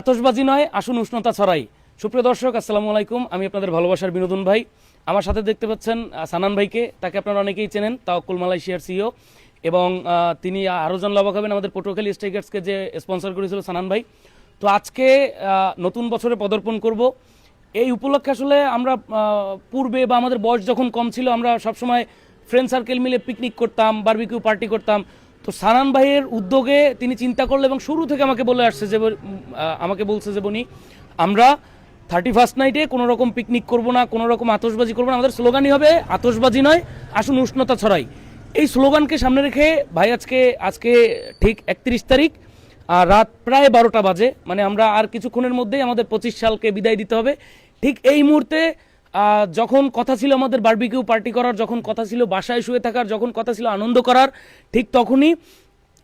আতশবাজি নয়, আসুন উষ্ণতা ছড়াই। সুপ্রিয় দর্শক, আসসালামু আলাইকুম। আমি আপনাদের ভালোবাসার বিনোদন ভাই। আমার সাথে দেখতে পাচ্ছেন সানান ভাইকে। তাকে আপনারা অনেকেই চেনেন, তাওয়াক্কুল মালয়েশিয়ার সিইও, এবং তিনি আরও জানলে অবাক হবেন, আমাদের পটুয়াখালী স্ট্রাইকার্সকে যে স্পন্সর করেছিল সানান ভাই। তো আজকে নতুন বছরে পদার্পণ করব। এই উপলক্ষে আসলে আমরা পূর্বে বা আমাদের বয়স যখন কম ছিল, আমরা সবসময় ফ্রেন্ড সার্কেল মিলে পিকনিক করতাম, বারবিকিউ পার্টি করতাম। তো সানান ভাইয়ের উদ্যোগে তিনি চিন্তা করলো এবং শুরু থেকে আমাকে বলছে যে বনি, আমরা 31st নাইটে কোনো রকম পিকনিক করব না, কোনো রকম আতশবাজি করবো না। আমাদের স্লোগানই হবে আতশবাজি নয়, আসুন উষ্ণতা ছড়াই। এই স্লোগানকে সামনে রেখে ভাই আজকে ঠিক 31 তারিখ রাত প্রায় 12টা বাজে, মানে আমরা আর কিছুক্ষণের মধ্যেই আমাদের 25 সালকে বিদায় দিতে হবে। ঠিক এই মুহূর্তে যখন কথা ছিল আমাদের বারবিকিউ পার্টি করার, যখন কথা ছিল বাসায় শুয়ে থাকার, যখন কথা ছিল আনন্দ করার, ঠিক তখনই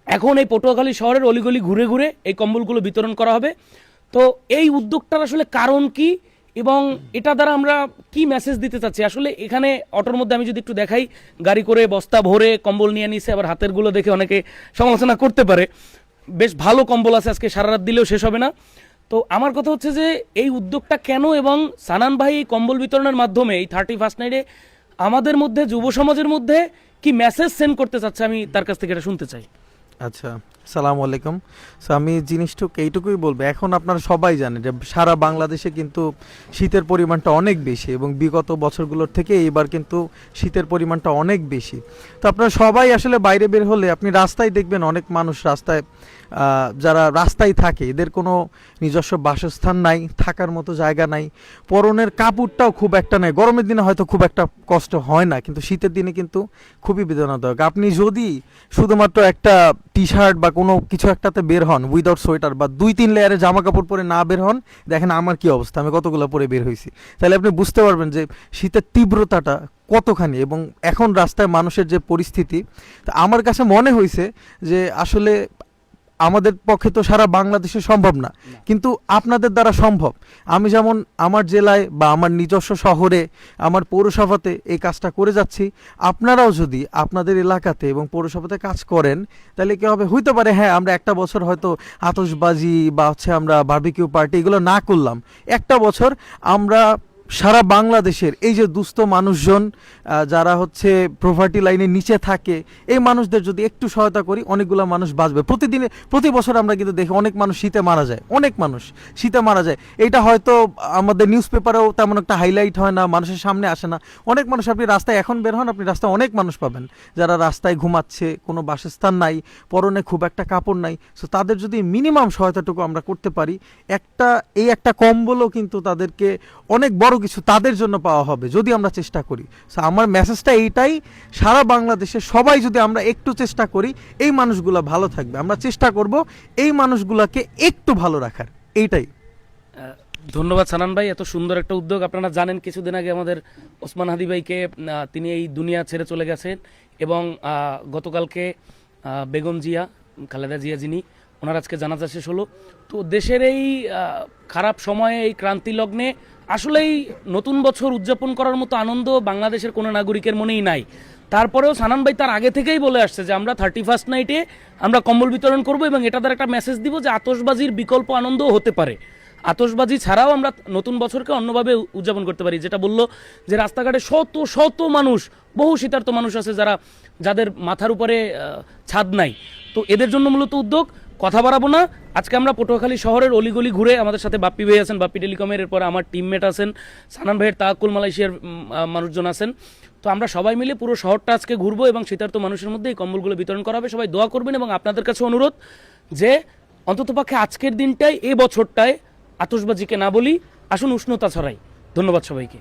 এখন এই পটুয়াখালী শহরের অলিগলি ঘুরে ঘুরে এই কম্বলগুলো বিতরণ করা হবে। তো এই উদ্যোগটার আসলে কারণ কি এবং এটা দ্বারা আমরা কি মেসেজ দিতে চাচ্ছি, আসলে এখানে অটোর মধ্যে আমি যদি একটু দেখাই, গাড়ি করে বস্তা ভরে কম্বল নিয়ে নিছে। আবার হাতের গুলো দেখে অনেকে সমালোচনা করতে পারে, বেশ ভালো কম্বল আছে, আজকে সারা রাত দিলেও শেষ হবে না। তো আমার কথা হচ্ছে যে এই উদ্যোগটা কেন, এবং সানান ভাই এই কম্বল বিতরণের মাধ্যমে এই 31st নাইটে আমাদের মধ্যে, যুব সমাজের মধ্যে কি মেসেজ সেন্ড করতে চাচ্ছে, আমি তার কাছ থেকে এটা শুনতে চাই। আচ্ছা, সালামু আলাইকুম। সো আমি জিনিসটুকু এইটুকুই বলবো, এখন আপনারা সবাই জানেন যে সারা বাংলাদেশে কিন্তু শীতের পরিমাণটা অনেক বেশি, এবং বিগত বছরগুলোর থেকে এবার কিন্তু শীতের পরিমাণটা অনেক বেশি। তো আপনারা সবাই আসলে বাইরে বের হলে আপনি রাস্তায় দেখবেন অনেক মানুষ রাস্তায়, যারা রাস্তায় থাকে, এদের কোনো নিজস্ব বাসস্থান নাই, থাকার মতো জায়গা নাই, পরনের কাপড়টাও খুব একটা নেই। গরমের দিনে হয়তো খুব একটা কষ্ট হয় না, কিন্তু শীতের দিনে কিন্তু খুবই বেদনাদায়ক। আপনি যদি শুধুমাত্র একটা টি শার্ট বা কোনো কিছু একটাতে বের হন উইদাউট সোয়েটার, বা 2-3 লেয়ারের জামা কাপড় পরে না বের হন, দেখেন আমার কি অবস্থা, আমি কতগুলো পরে বের হয়েছি, তাহলে আপনি বুঝতে পারবেন যে শীতের তীব্রতাটা কতখানি এবং এখন রাস্তায় মানুষের যে পরিস্থিতি। তা আমার কাছে মনে হয়েছে যে আসলে আমাদের পক্ষে তো সারা বাংলাদেশে সম্ভব না, কিন্তু আপনাদের দ্বারা সম্ভব। আমি যেমন আমার জেলায় বা আমার নিজস্ব শহরে, আমার পৌরসভাতে এই কাজটা করে যাচ্ছি, আপনারাও যদি আপনাদের এলাকাতে এবং পৌরসভাতে কাজ করেন, তাহলে কি হবে, হইতে পারে হ্যাঁ আমরা একটা বছর হয়তো আতশবাজি বা আমরা বারবিকিউ পার্টি এগুলো না করলাম, একটা বছর আমরা সারা বাংলাদেশের এই যে দুস্থ মানুষজন, যারা প্রভার্টি লাইনের নিচে থাকে, এই মানুষদের যদি একটু সহায়তা করি, অনেকগুলো মানুষ বাঁচবে। প্রতি বছর আমরা কিন্তু দেখি অনেক মানুষ শীতে মারা যায়, অনেক মানুষ শীতে মারা যায়। এটা হয়তো আমাদের নিউজ পেপারেও তেমন একটা হাইলাইট হয় না, মানুষের সামনে আসে না। অনেক মানুষ, আপনি রাস্তায় এখন বের হন, আপনি রাস্তায় অনেক মানুষ পাবেন যারা রাস্তায় ঘুমাচ্ছে, কোনো বাসস্থান নাই, পরনে খুব একটা কাপড় নাই। সো তাদের যদি মিনিমাম সহায়তাটুকু আমরা করতে পারি, একটা কম্বলও কিন্তু তাদেরকে অনেক বড় কিছু তাদের জন্য পাওয়া হবে যদি আমরা চেষ্টা করি। আমার মেসেজটা এইটাই, সারা বাংলাদেশে সবাই যদি আমরা একটু চেষ্টা করি, এই মানুষগুলো ভালো থাকবে। আমরা চেষ্টা করব এই মানুষগুলোকে একটু ভালো রাখার, এইটাই। ধন্যবাদ সানান ভাই, এত সুন্দর একটা উদ্যোগ। আপনারা জানেন কিছুদিন আগে আমাদের ওসমান হাদি ভাইকে, তিনি এই দুনিয়া ছেড়ে চলে গেছেন, এবং গতকালকে বেগম জিয়া, খালেদা জিয়া যিনি, ওনার আজকে জানাজা শেষ হলো। তো দেশের এই খারাপ সময়ে, এই ক্রান্তি লগ্নে আসলেই নতুন বছর উদযাপন করার মতো আনন্দ বাংলাদেশের কোনো নাগরিকের মনেই নাই। তারপরেও সানান ভাই তার আগে থেকেই বলে আসছে যে আমরা 31st নাইটে আমরা কম্বল বিতরণ করব, এবং এটা দ্বারা একটা মেসেজ দিব যে আতশবাজির বিকল্প আনন্দও হতে পারে। আতশবাজি ছাড়াও আমরা নতুন বছরকে অন্যভাবে উদযাপন করতে পারি। যেটা বললো যে রাস্তাঘাটে শত শত মানুষ, বহু শীতার্ত মানুষ আছে যাদের মাথার উপরে ছাদ নাই। তো এদের জন্য মূলত উদ্যোগ। কথা বাড়াবো না, আজকে আমরা পটুয়াখালী শহরের অলিগলি ঘুরে, আমাদের সাথে বাপ্পি ভাই আছেন, বাপ্পি টেলিকমের, এরপর আমার টিমমেট আছেন, সানান ভাইয়ের তাওয়াক্কুল মালয়েশিয়ার মানুষজন আছেন। তো আমরা সবাই মিলে পুরো শহরটা আজকে ঘুরবো, এবং শীতার্ত মানুষের মধ্যে এই কম্বলগুলো বিতরণ করা হবে। সবাই দোয়া করবেন, এবং আপনাদের কাছে অনুরোধ যে অন্ততপক্ষে আজকের দিনটায়, এ বছরটায় আতশবাজিকে না বলি, আসুন উষ্ণতা ছড়াই। ধন্যবাদ সবাইকে।